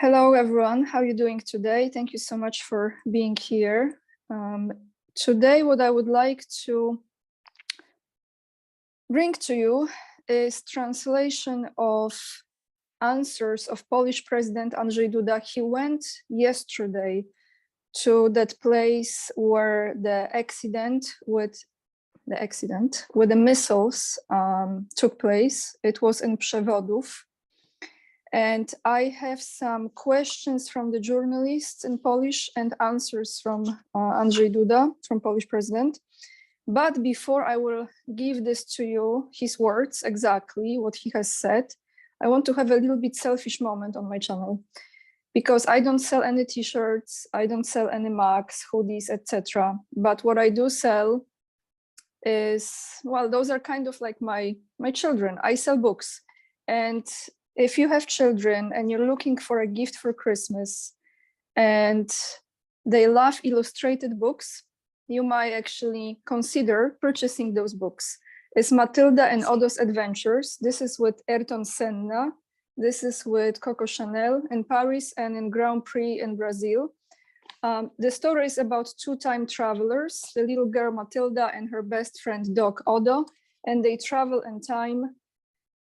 Hello, everyone. How are you doing today? Thank you so much for being here. Today, what I would like to bring to you is translation of answers of Polish President Andrzej Duda. He went yesterday to that place where the accident with the missiles took place. It was in Przewodów. And I have some questions from the journalists in Polish and answers from Andrzej Duda, from Polish president. But before I will give this to you, his words, exactly what he has said, I want to have a little bit selfish moment on my channel, because I don't sell any t-shirts, I don't sell any mugs, hoodies, etc. But what I do sell is, well, those are kind of like my children. I sell books. And if you have children and you're looking for a gift for Christmas and they love illustrated books, you might actually consider purchasing those books. It's Matilda and Odo's Adventures. This is with Ayrton Senna. This is with Coco Chanel in Paris and in Grand Prix in Brazil. The story is about two time travelers, the little girl Matilda and her best friend dog Odo, and they travel in time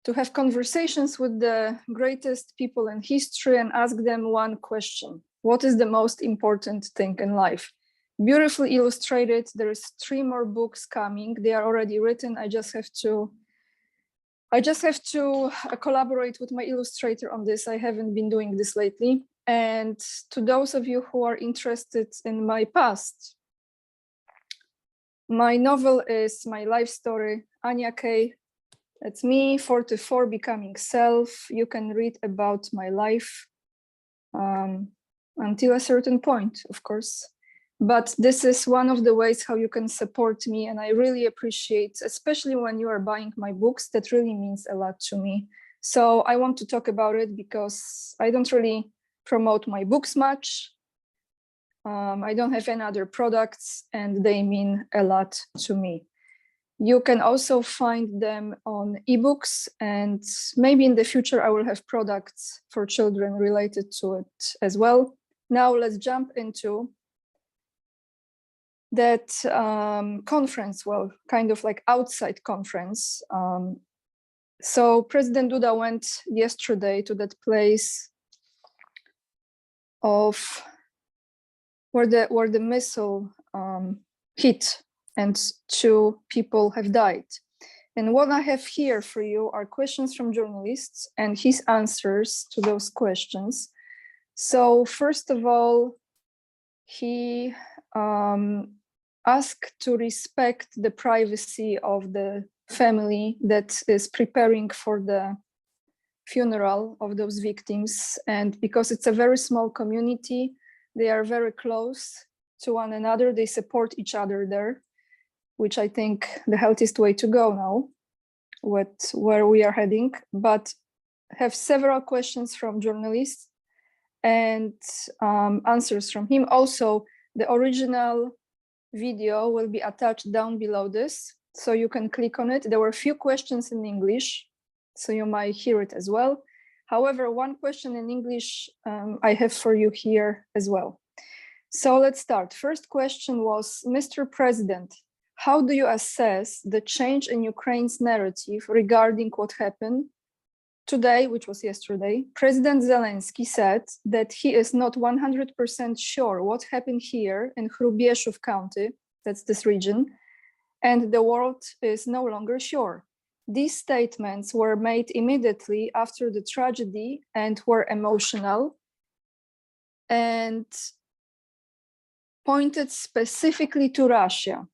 to have conversations with the greatest people in history and ask them one question: what is the most important thing in life? Beautifully illustrated. There is 3 more books coming. They are already written. I just have to collaborate with my illustrator on this. I haven't been doing this lately. And to those of you who are interested in my past, my novel is my life story, Ania K. That's me, 44, becoming self. You can read about my life until a certain point, of course. But this is one of the ways how you can support me. And I really appreciate, especially when you are buying my books, that really means a lot to me. So I want to talk about it because I don't really promote my books much. I don't have any other products and they mean a lot to me. You can also find them on ebooks, and maybe in the future I will have products for children related to it as well. Now let's jump into that conference, well, kind of like outside conference. So President Duda went yesterday to that place of where the missile hit and 2 people have died. And what I have here for you are questions from journalists and his answers to those questions. So first of all, he asked to respect the privacy of the family that is preparing for the funeral of those victims. And because it's a very small community, they are very close to one another. They support each other there, which I think the healthiest way to go now with where we are heading. But have several questions from journalists and answers from him. Also, the original video will be attached down below this, so you can click on it. There were a few questions in English, so you might hear it as well. However, one question in English I have for you here as well. So let's start. First question was, Mr. President, how do you assess the change in Ukraine's narrative regarding what happened today, which was yesterday? President Zelensky said that he is not 100% sure what happened here in Hrubieszów County, that's this region, and the world is no longer sure. These statements were made immediately after the tragedy and were emotional and pointed specifically to Russia.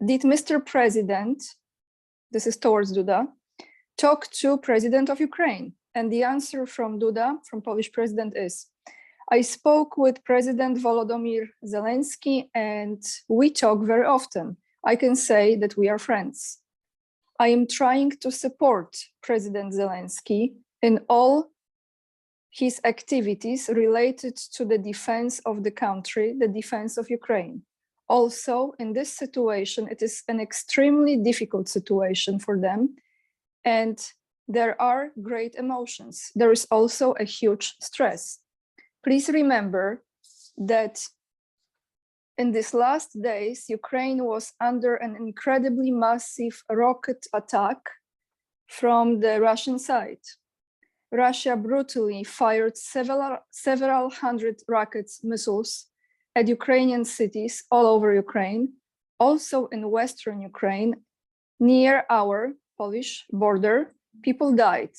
Did Mr. President, this is towards Duda, talk to President of Ukraine? And the answer from Duda, from Polish president, is, I spoke with President Volodymyr Zelensky and we talk very often. I can say that we are friends. I am trying to support President Zelensky in all his activities related to the defense of the country, the defense of Ukraine. Also, in this situation, it is an extremely difficult situation for them. And there are great emotions. There is also a huge stress. Please remember that in these last days, Ukraine was under an incredibly massive rocket attack from the Russian side. Russia brutally fired several hundred rockets, missiles at Ukrainian cities all over Ukraine, also in Western Ukraine, near our Polish border. People died,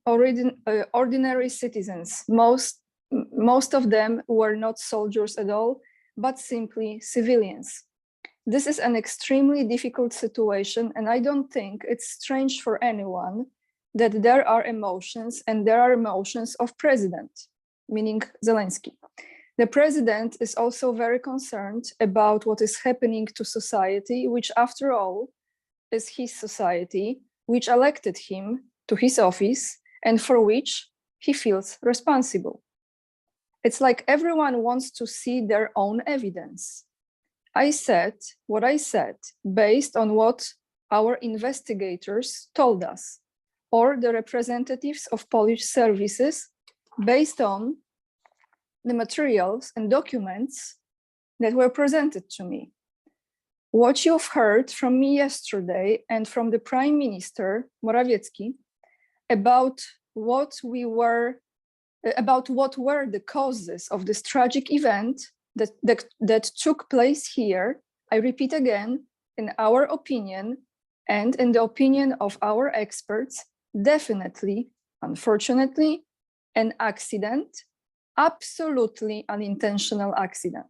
ordinary citizens. Most of them were not soldiers at all, but simply civilians. This is an extremely difficult situation, and I don't think it's strange for anyone that there are emotions, and there are emotions of president, meaning Zelensky. The president is also very concerned about what is happening to society, which after all is his society, which elected him to his office and for which he feels responsible. It's like everyone wants to see their own evidence. I said what I said based on what our investigators told us, or the representatives of Polish services based on the materials and documents that were presented to me. What you've heard from me yesterday and from the Prime Minister Morawiecki about what were the causes of this tragic event that took place here, I repeat again, in our opinion and in the opinion of our experts, definitely, unfortunately, an accident, absolutely unintentional accident.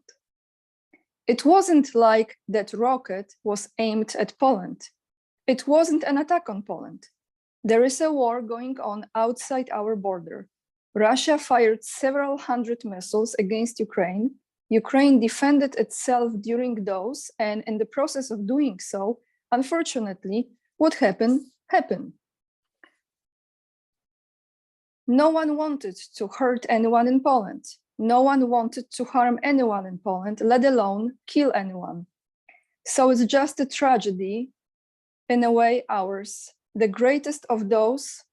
It wasn't like that rocket was aimed at Poland. It wasn't an attack on Poland. There is a war going on outside our border. Russia fired several hundred missiles against Ukraine. Ukraine defended itself during those, and in the process of doing so, unfortunately, what happened, happened. No one wanted to hurt anyone in Poland. No one wanted to harm anyone in Poland, let alone kill anyone. So it's just a tragedy, in a way, ours, the greatest of those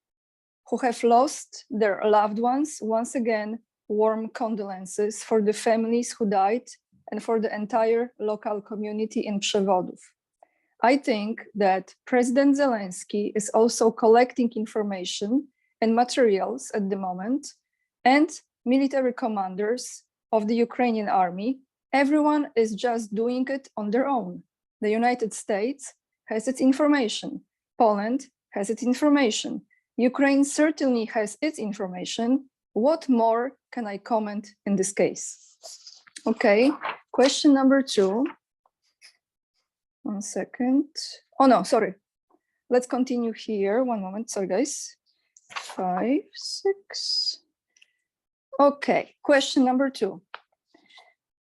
who have lost their loved ones. Once again, warm condolences for the families who died and for the entire local community in Przewodów. I think that President Zelensky is also collecting information and materials at the moment, and military commanders of the Ukrainian army. Everyone is just doing it on their own. The United States has its information. Poland has its information. Ukraine certainly has its information. What more can I comment in this case? Okay, question number 2. 1 second. Oh no, sorry. Let's continue here. 1 moment, sorry guys. 5, 6. Okay, question number 2.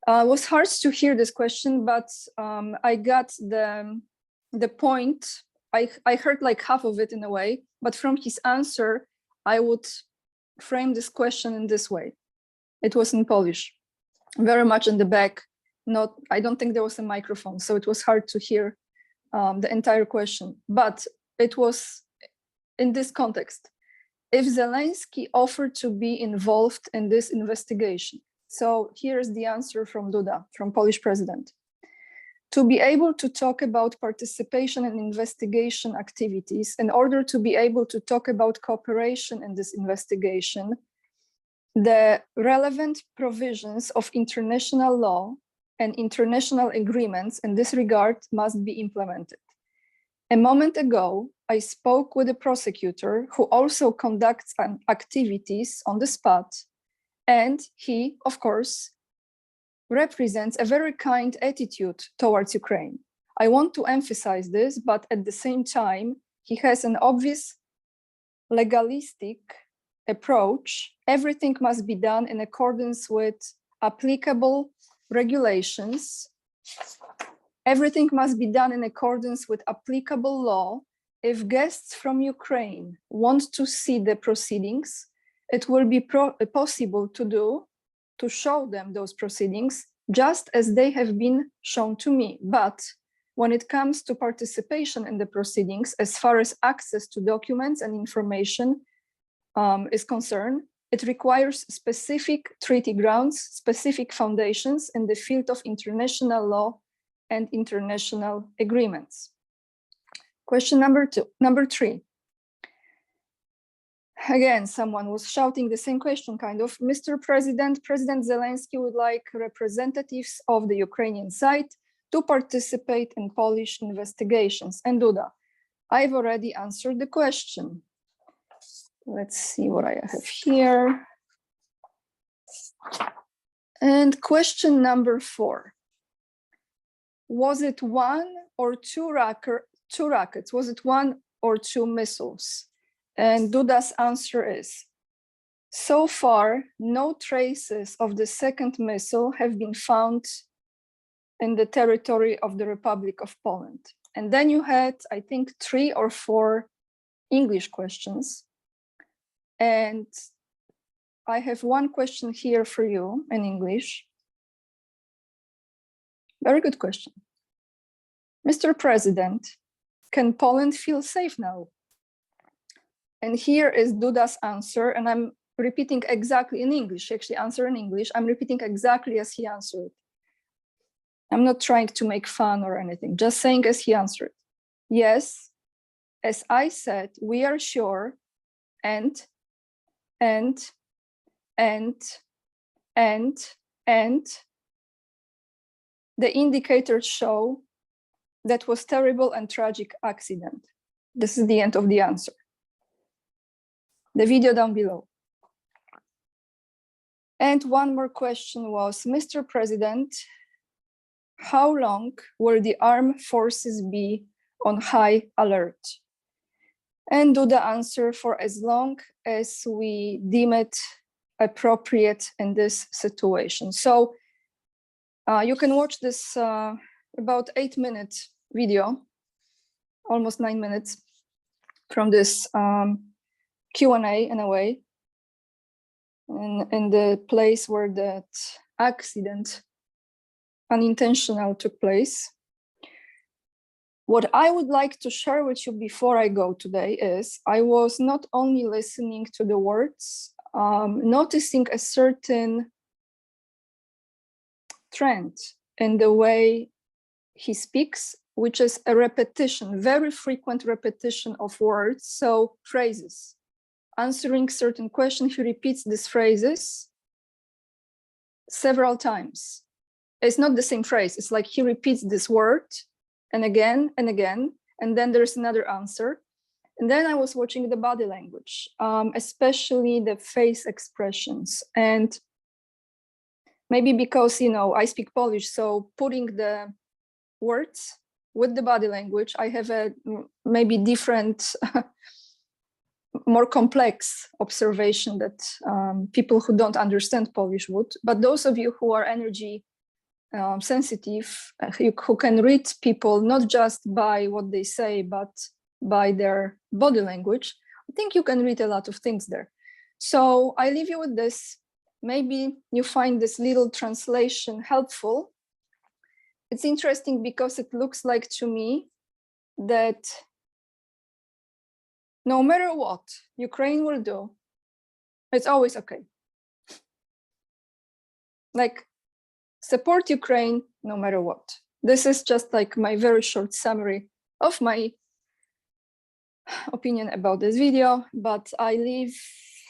It was hard to hear this question, but I got the point. I heard like half of it in a way, but from his answer, I would frame this question in this way. It was in Polish, very much in the back. I don't think there was a microphone, so it was hard to hear the entire question, but it was in this context. If Zelensky offered to be involved in this investigation, so here's the answer from Duda, from Polish president. To be able to talk about participation in investigation activities, in order to be able to talk about cooperation in this investigation, the relevant provisions of international law and international agreements in this regard must be implemented. A moment ago, I spoke with a prosecutor who also conducts activities on the spot, and he, of course, represents a very kind attitude towards Ukraine. I want to emphasize this, but at the same time, he has an obvious legalistic approach. Everything must be done in accordance with applicable regulations. Everything must be done in accordance with applicable law. If guests from Ukraine want to see the proceedings, it will be possible to show them those proceedings just as they have been shown to me. But when it comes to participation in the proceedings, as far as access to documents and information is concerned, it requires specific treaty grounds, specific foundations in the field of international law and international agreements. Question number 3. Again, someone was shouting the same question, kind of. Mr. President, President Zelensky would like representatives of the Ukrainian side to participate in Polish investigations. And Duda, I've already answered the question. Let's see what I have here. And question number 4. Was it 1 or 2 rockets? Was it 1 or 2 missiles? And Duda's answer is, so far, no traces of the second missile have been found in the territory of the Republic of Poland. And then you had, I think, 3 or 4 English questions. And I have one question here for you in English. Very good question. Mr. President, can Poland feel safe now? And here is Duda's answer, and I'm repeating exactly in English. He actually answered in English. I'm repeating exactly as he answered. I'm not trying to make fun or anything, just saying as he answered. Yes, as I said, we are sure, and the indicators show that was terrible and tragic accident. This is the end of the answer. The video down below. And one more question was, Mr. President, how long will the armed forces be on high alert? And Duda answer, for as long as we deem it appropriate in this situation. So you can watch this about 8-minute video, almost 9 minutes, from this Q&A in a way, in the place where that accident, unintentional, took place. What I would like to share with you before I go today is I was not only listening to the words, noticing a certain trend in the way he speaks, which is a repetition, very frequent repetition of words, so phrases. Answering certain questions, he repeats these phrases several times. It's not the same phrase. It's like he repeats this word and again, and then there's another answer. And then I was watching the body language, especially the face expressions. And maybe because, you know, I speak Polish, so putting the words with the body language, I have a maybe different more complex observation that people who don't understand Polish would. But those of you who are energy sensitive, who can read people not just by what they say, but by their body language, I think you can read a lot of things there. So I leave you with this. Maybe you find this little translation helpful. It's interesting because it looks like to me that no matter what Ukraine will do, it's always okay. Like, support Ukraine no matter what. This is just like my very short summary of my opinion about this video, but I leave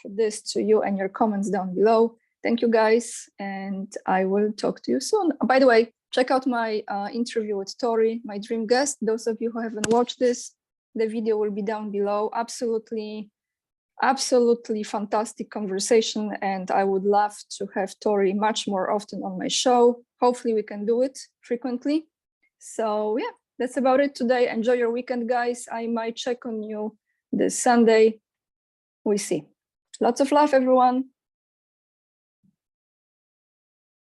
this to you and your comments down below. Thank you guys, and I will talk to you soon. By the way, check out my interview with Tori, my dream guest. Those of you who haven't watched this, the video will be down below. Absolutely fantastic conversation, and I would love to have Tori much more often on my show. Hopefully we can do it frequently. So yeah, that's about it today. Enjoy your weekend, guys. I might check on you this Sunday. We see. Lots of love, everyone.